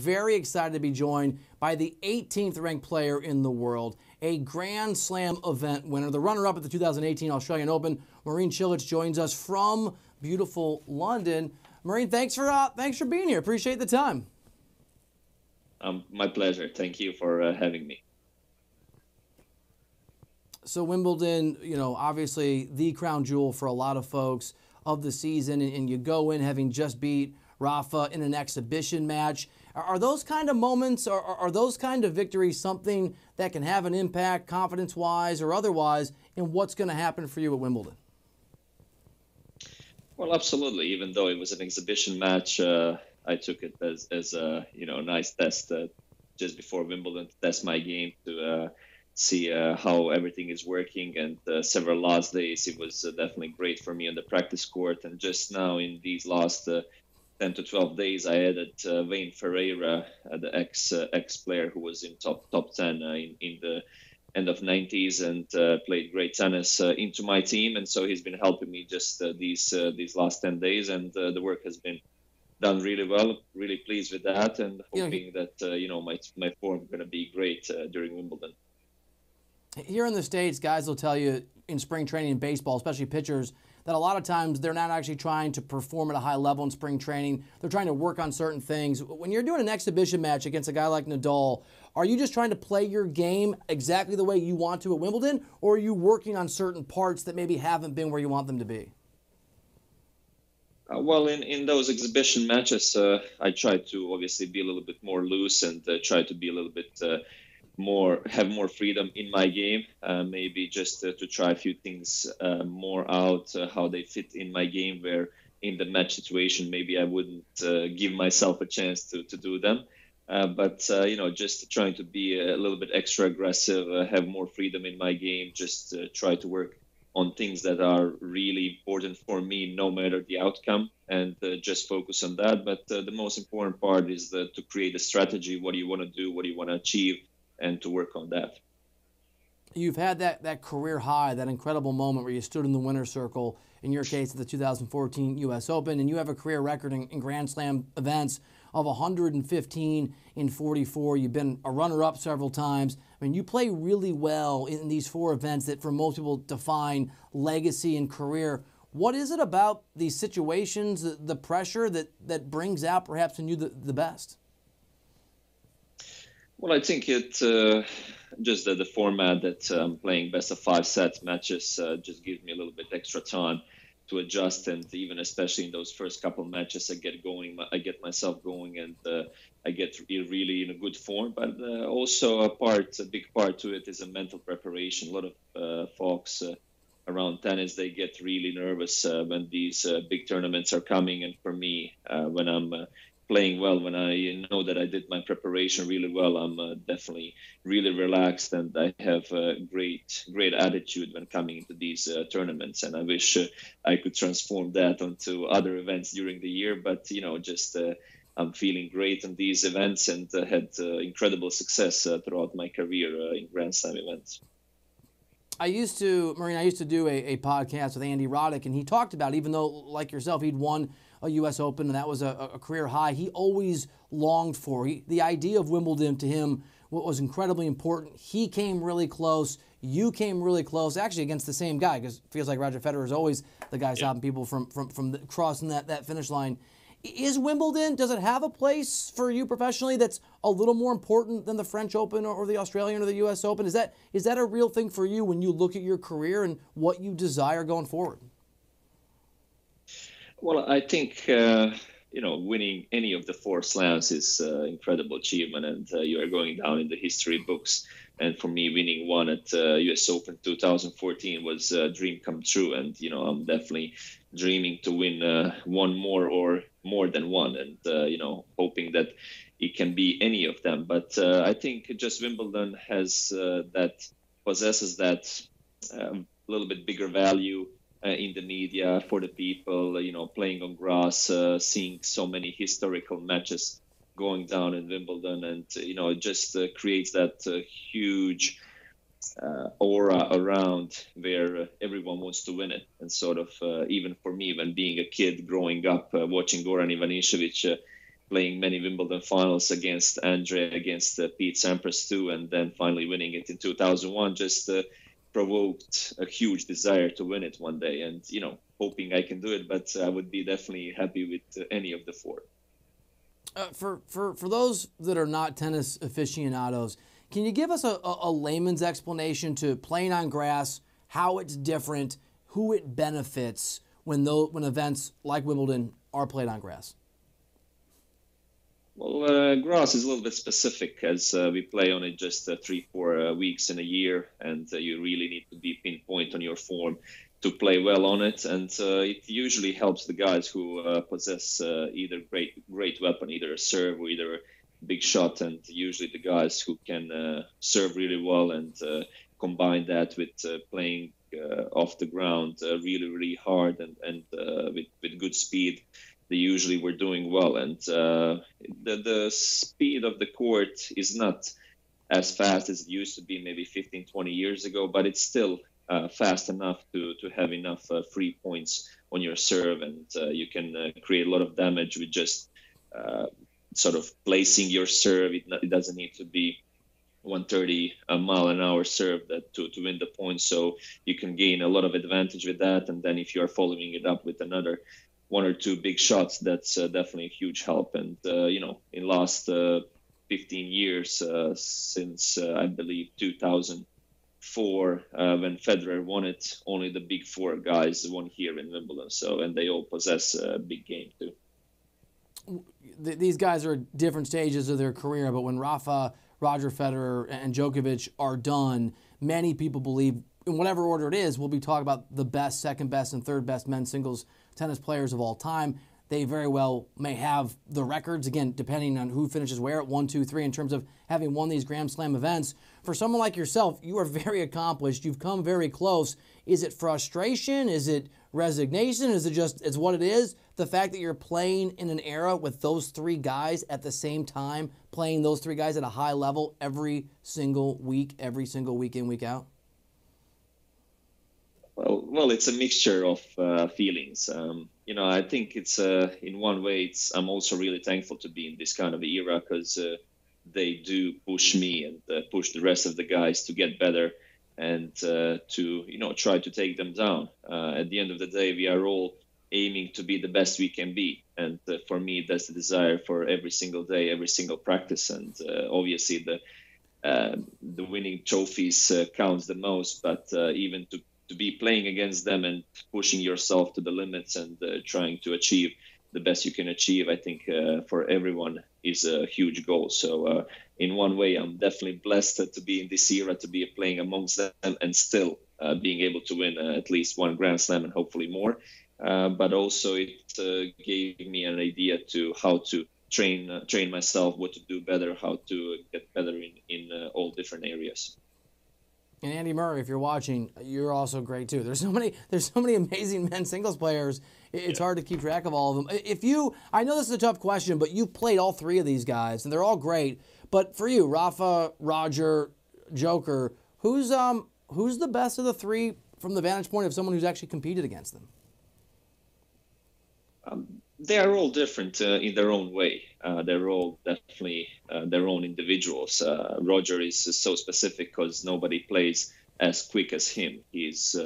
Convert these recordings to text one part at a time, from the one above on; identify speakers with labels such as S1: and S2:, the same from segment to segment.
S1: Very excited to be joined by the 18th ranked player in the world, a Grand Slam event winner, the runner-up at the 2018 Australian Open. Marin Čilić joins us from beautiful London. Marin, thanks for being here. Appreciate the time.
S2: My pleasure. Thank you for having me.
S1: So Wimbledon, obviously the crown jewel for a lot of folks of the season, and you go in having just beat Rafa in an exhibition match. Are those kind of moments, or are those kind of victories something that can have an impact, confidence-wise or otherwise, in what's going to happen for you at Wimbledon?
S2: Well, absolutely. Even though it was an exhibition match, I took it as a nice test just before Wimbledon to test my game to see how everything is working. And several last days, it was definitely great for me on the practice court. And just now in these last 10 to 12 days, I added Wayne Ferreira, the ex-player who was in top 10 in the end of 90s and played great tennis into my team. And so he's been helping me just these last 10 days. And the work has been done really well. Really pleased with that, and hoping that my form is going to be great during Wimbledon.
S1: Here in the States, guys will tell you in spring training in baseball, especially pitchers, that a lot of times they're not actually trying to perform at a high level in spring training. They're trying to work on certain things. When you're doing an exhibition match against a guy like Nadal, are you just trying to play your game exactly the way you want to at Wimbledon, or are you working on certain parts that maybe haven't been where you want them to be?
S2: Well, in those exhibition matches, I try to obviously be a little bit more loose and try to be a little bit have more freedom in my game, maybe just to try a few things more out, how they fit in my game, where in the match situation maybe I wouldn't give myself a chance to do them. But just trying to be a little bit extra aggressive, have more freedom in my game, just try to work on things that are really important for me, no matter the outcome, and just focus on that. But the most important part is to create a strategy. What do you want to do? What do you want to achieve? And to work on that.
S1: You've had that career high, that incredible moment where you stood in the winner's circle, in your case at the 2014 U.S. Open, and you have a career record in Grand Slam events of 115 in 44. You've been a runner-up several times. I mean, you play really well in these four events that for most people define legacy and career. What is it about these situations, the pressure that brings out perhaps in you the best?
S2: Well, I think it just the format that I'm playing best of 5 set matches just gives me a little bit extra time to adjust, and even especially in those first couple of matches, I get myself going, and I get really in a good form. But also a big part to it is a mental preparation. A lot of folks around tennis, they get really nervous when these big tournaments are coming, and for me, when I'm playing well, when I know that I did my preparation really well, I'm definitely really relaxed, and I have a great attitude when coming into these tournaments. And I wish I could transform that onto other events during the year. But I'm feeling great in these events, and had incredible success throughout my career in Grand Slam events.
S1: Marin, I used to do a podcast with Andy Roddick, and he talked about, even though, like yourself, he'd won a U.S. Open, and that was a career high, he always longed for. The idea of Wimbledon to him was incredibly important. He came really close. You came really close, actually against the same guy, because it feels like Roger Federer is always the guy stopping people from crossing that finish line. Is Wimbledon, does it have a place for you professionally that's a little more important than the French Open or the Australian or the U.S. Open? Is that a real thing for you when you look at your career and what you desire going forward?
S2: Well, I think, winning any of the 4 slams is an incredible achievement, and you are going down in the history books. And for me, winning one at U.S. Open 2014 was a dream come true. And, I'm definitely dreaming to win one more or more than one, and, hoping that it can be any of them. But I think just Wimbledon possesses that little bit bigger value in the media for the people, playing on grass, seeing so many historical matches going down in Wimbledon, and it just creates that huge aura around where everyone wants to win it. And sort of even for me, when being a kid growing up watching Goran Ivanišević playing many Wimbledon finals against Andre, against Pete Sampras too, and then finally winning it in 2001 just provoked a huge desire to win it one day. And, hoping I can do it, but I would be definitely happy with any of the four.
S1: For those that are not tennis aficionados, can you give us a layman's explanation to playing on grass, how it's different, who it benefits when events like Wimbledon are played on grass?
S2: Well, grass is a little bit specific as we play on it just 3-4 weeks in a year, and you really need to be pinpoint on your form to play well on it. And it usually helps the guys who possess either great weapon, either a serve or either a big shot, and usually the guys who can serve really well and combine that with playing off the ground really, really hard and with good speed. They usually were doing well, and the speed of the court is not as fast as it used to be maybe 15, 20 years ago, but it's still fast enough to have enough free points on your serve, and you can create a lot of damage with just sort of placing your serve. It doesn't need to be 130 mile an hour serve to win the point, so you can gain a lot of advantage with that. And then if you are following it up with another 1 or 2 big shots, that's definitely a huge help. And in last 15 years since I believe 2004 when Federer won it, only the big 4 guys won here in Wimbledon. And they all possess a big game too.
S1: These guys are at different stages of their career, but when Rafa, Roger Federer, and Djokovic are done, many people believe, in whatever order it is, we'll be talking about the best, second best, and third best men's singles tennis players of all time. They very well may have the records, again, depending on who finishes where at 1, 2, 3, in terms of having won these Grand Slam events. For someone like yourself, you are very accomplished. You've come very close. Is it frustration? Is it resignation? Is it just, it's what it is? The fact that you're playing in an era with those 3 guys at the same time, playing those 3 guys at a high level every single week in, week out?
S2: Well, it's a mixture of feelings. I think it's in one way, I'm also really thankful to be in this kind of era because they do push me and push the rest of the guys to get better and to try to take them down. At the end of the day, we are all aiming to be the best we can be, and for me, that's the desire for every single day, every single practice, and obviously the winning trophies counts the most, but even to be playing against them and pushing yourself to the limits and trying to achieve the best you can achieve, I think for everyone is a huge goal. So in one way, I'm definitely blessed to be in this era, to be playing amongst them and still being able to win at least 1 Grand Slam and hopefully more. But also it gave me an idea to how to train myself, what to do better, how to get better in all different areas.
S1: And Andy Murray, if you're watching, you're also great too. There's so many amazing men's singles players. It's hard to keep track of all of them. I know this is a tough question, but you've played all 3 of these guys, and they're all great. But for you, Rafa, Roger, Joker, who's the best of the 3 from the vantage point of someone who's actually competed against them?
S2: They are all different in their own way. They're all definitely their own individuals. Roger is so specific because nobody plays as quick as him. He's,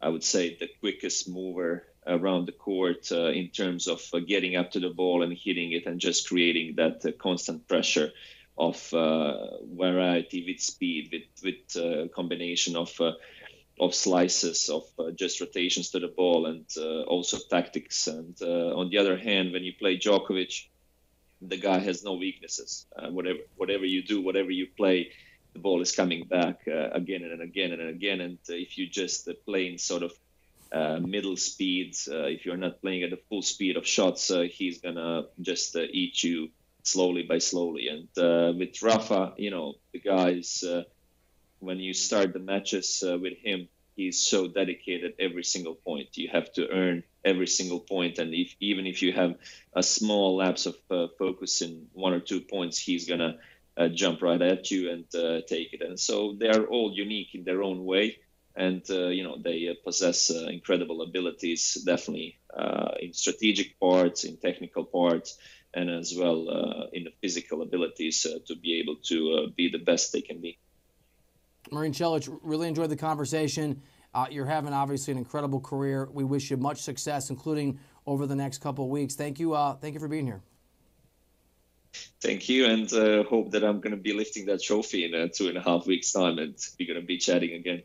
S2: I would say, the quickest mover around the court in terms of getting up to the ball and hitting it and just creating that constant pressure of variety with speed, with combination of slices, of just rotations to the ball, and also tactics. And on the other hand, when you play Djokovic, the guy has no weaknesses. Whatever you do, whatever you play, the ball is coming back again and again and again. And if you just play in sort of middle speeds, if you're not playing at the full speed of shots, he's gonna just eat you slowly by slowly. And with Rafa, the guys. When you start the matches with him, he's so dedicated every single point. You have to earn every single point, and even if you have a small lapse of focus in 1 or 2 points, he's gonna jump right at you and take it. And so they are all unique in their own way, and they possess incredible abilities, definitely in strategic parts, in technical parts, and as well in the physical abilities to be able to be the best they can be.
S1: Marin Čilić, really enjoyed the conversation. You're having obviously an incredible career. We wish you much success, including over the next couple of weeks. Thank you for being here.
S2: Thank you, and hope that I'm going to be lifting that trophy in 2.5 weeks' time, and we're going to be chatting again.